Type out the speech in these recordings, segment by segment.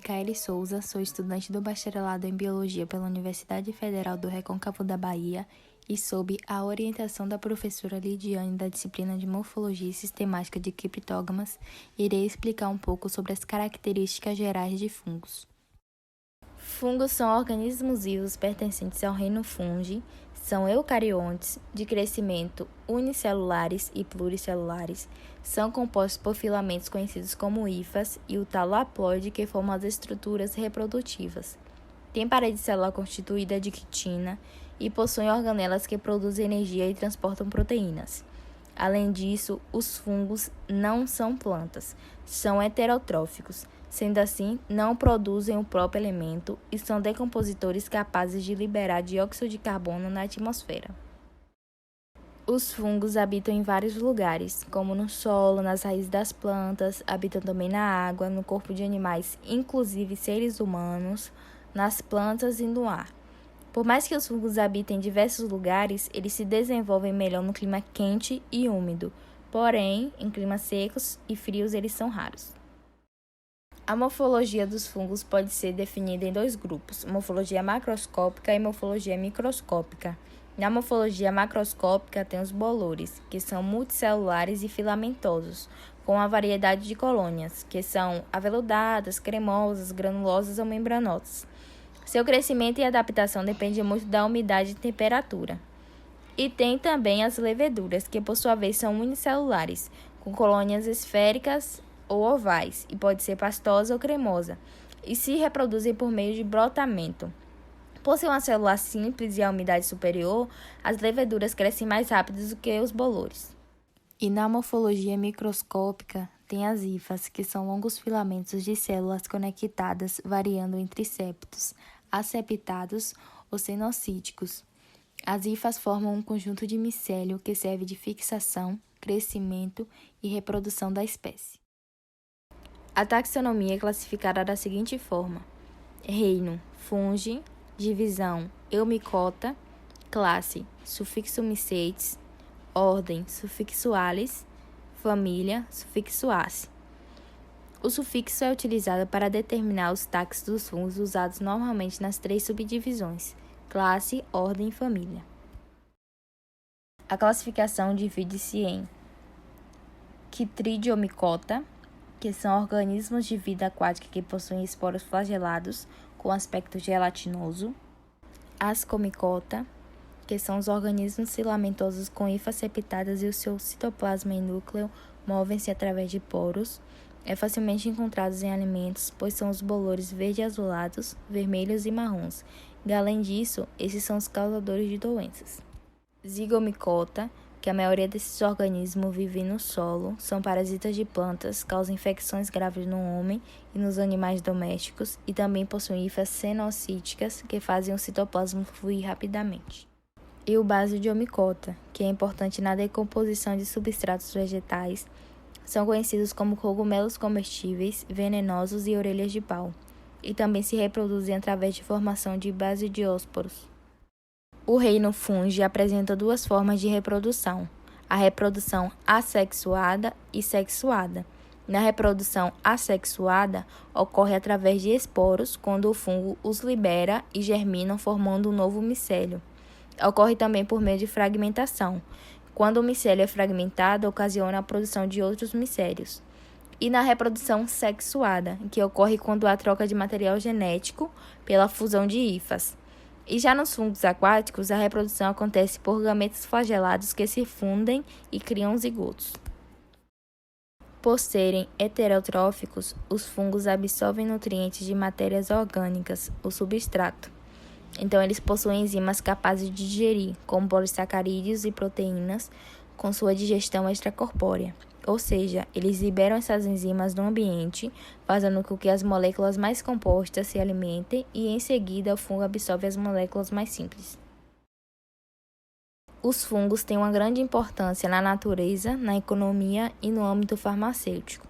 Micaele Souza, sou estudante do bacharelado em Biologia pela Universidade Federal do Recôncavo da Bahia e, sob a orientação da professora Lidiane da disciplina de Morfologia e Sistemática de Criptógamas, irei explicar um pouco sobre as características gerais de fungos. Fungos são organismos vivos pertencentes ao reino Fungi, são eucariontes, de crescimento unicelulares e pluricelulares, são compostos por filamentos conhecidos como hifas e o talo haploide que formam as estruturas reprodutivas. Tem parede celular constituída de quitina e possuem organelas que produzem energia e transportam proteínas. Além disso, os fungos não são plantas, são heterotróficos, sendo assim, não produzem o próprio elemento e são decompositores capazes de liberar dióxido de carbono na atmosfera. Os fungos habitam em vários lugares, como no solo, nas raízes das plantas, habitam também na água, no corpo de animais, inclusive seres humanos, nas plantas e no ar. Por mais que os fungos habitem em diversos lugares, eles se desenvolvem melhor no clima quente e úmido, porém, em climas secos e frios eles são raros. A morfologia dos fungos pode ser definida em dois grupos, morfologia macroscópica e morfologia microscópica. Na morfologia macroscópica tem os bolores, que são multicelulares e filamentosos, com uma variedade de colônias, que são aveludadas, cremosas, granulosas ou membranosas. Seu crescimento e adaptação depende muito da umidade e temperatura. E tem também as leveduras, que por sua vez são unicelulares, com colônias esféricas ou ovais, e pode ser pastosa ou cremosa, e se reproduzem por meio de brotamento. Por ser uma célula simples e a umidade superior, as leveduras crescem mais rápido do que os bolores. E na morfologia microscópica, tem as hifas, que são longos filamentos de células conectadas, variando entre septos, asseptados ou cenocíticos. As hifas formam um conjunto de micélio que serve de fixação, crescimento e reprodução da espécie. A taxonomia é classificada da seguinte forma: reino, Fungi, divisão, Eumicota, classe, sufixo Mycetes, ordem, sufixo Alis, família, sufixo Ace. O sufixo é utilizado para determinar os taxos dos fungos usados normalmente nas três subdivisões, classe, ordem e família. A classificação divide-se em Chytridiomycota, que são organismos de vida aquática que possuem esporos flagelados com aspecto gelatinoso, Ascomycota, que são os organismos filamentosos com hifas septadas e o seu citoplasma e núcleo movem-se através de poros, facilmente encontrados em alimentos, pois são os bolores verde-azulados, vermelhos e marrons, e além disso, esses são os causadores de doenças. Zygomycota, que a maioria desses organismos vivem no solo, são parasitas de plantas, causam infecções graves no homem e nos animais domésticos e também possuem hifas cenocíticas que fazem o citoplasma fluir rapidamente. E o Basidiomycota, que é importante na decomposição de substratos vegetais, são conhecidos como cogumelos comestíveis, venenosos e orelhas de pau, e também se reproduzem através de formação de basidiósporos. O reino Fungi apresenta duas formas de reprodução, a reprodução assexuada e sexuada. Na reprodução assexuada, ocorre através de esporos, quando o fungo os libera e germinam formando um novo micélio. Ocorre também por meio de fragmentação. Quando o micélio é fragmentado, ocasiona a produção de outros micélios. E na reprodução sexuada, que ocorre quando há troca de material genético pela fusão de hifas. E já nos fungos aquáticos, a reprodução acontece por gametas flagelados que se fundem e criam zigotos. Por serem heterotróficos, os fungos absorvem nutrientes de matérias orgânicas, o substrato. Então, eles possuem enzimas capazes de digerir, como polissacarídeos e proteínas, com sua digestão extracorpórea. Ou seja, eles liberam essas enzimas no ambiente, fazendo com que as moléculas mais compostas se alimentem e, em seguida, o fungo absorve as moléculas mais simples. Os fungos têm uma grande importância na natureza, na economia e no âmbito farmacêutico.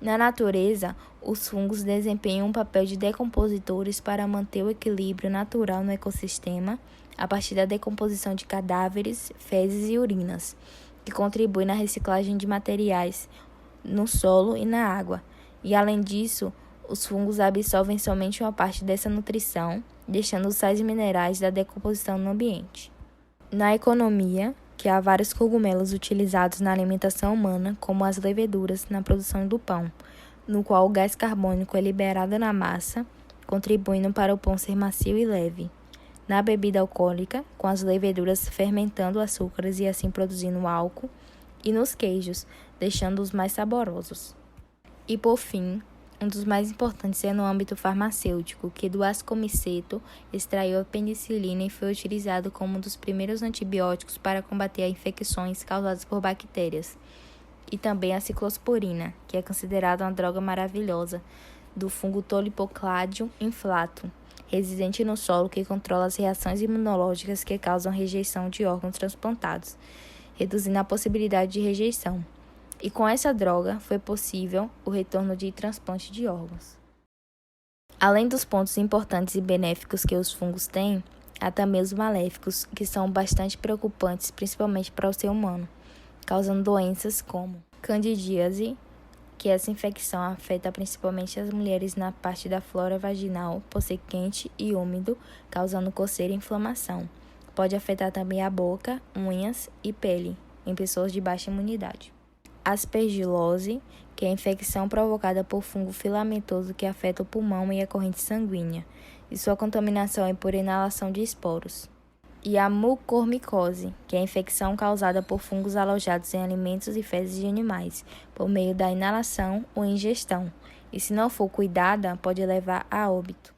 Na natureza, os fungos desempenham um papel de decompositores para manter o equilíbrio natural no ecossistema a partir da decomposição de cadáveres, fezes e urinas, que contribui na reciclagem de materiais no solo e na água. E, além disso, Os fungos absorvem somente uma parte dessa nutrição, deixando os sais minerais da decomposição no ambiente. Na economia, que há vários cogumelos utilizados na alimentação humana, como as leveduras na produção do pão, no qual o gás carbônico é liberado na massa, contribuindo para o pão ser macio e leve. Na bebida alcoólica, com as leveduras fermentando açúcares e assim produzindo álcool, e nos queijos, deixando-os mais saborosos. E por fim, um dos mais importantes é no âmbito farmacêutico, que do ascomiceto extraiu a penicilina e foi utilizado como um dos primeiros antibióticos para combater infecções causadas por bactérias. E também a ciclosporina, que é considerada uma droga maravilhosa, do fungo Tolipocladium inflatum, residente no solo que controla as reações imunológicas que causam rejeição de órgãos transplantados, reduzindo a possibilidade de rejeição. E com essa droga foi possível o retorno de transplante de órgãos. Além dos pontos importantes e benéficos que os fungos têm, há também os maléficos, que são bastante preocupantes, principalmente para o ser humano, causando doenças como candidíase, que essa infecção afeta principalmente as mulheres na parte da flora vaginal, por ser quente e úmido, causando coceira e inflamação. Pode afetar também a boca, unhas e pele, em pessoas de baixa imunidade. Aspergilose, que é a infecção provocada por fungo filamentoso que afeta o pulmão e a corrente sanguínea, e sua contaminação é por inalação de esporos. E a mucormicose, que é a infecção causada por fungos alojados em alimentos e fezes de animais, por meio da inalação ou ingestão, e se não for cuidada, pode levar a óbito.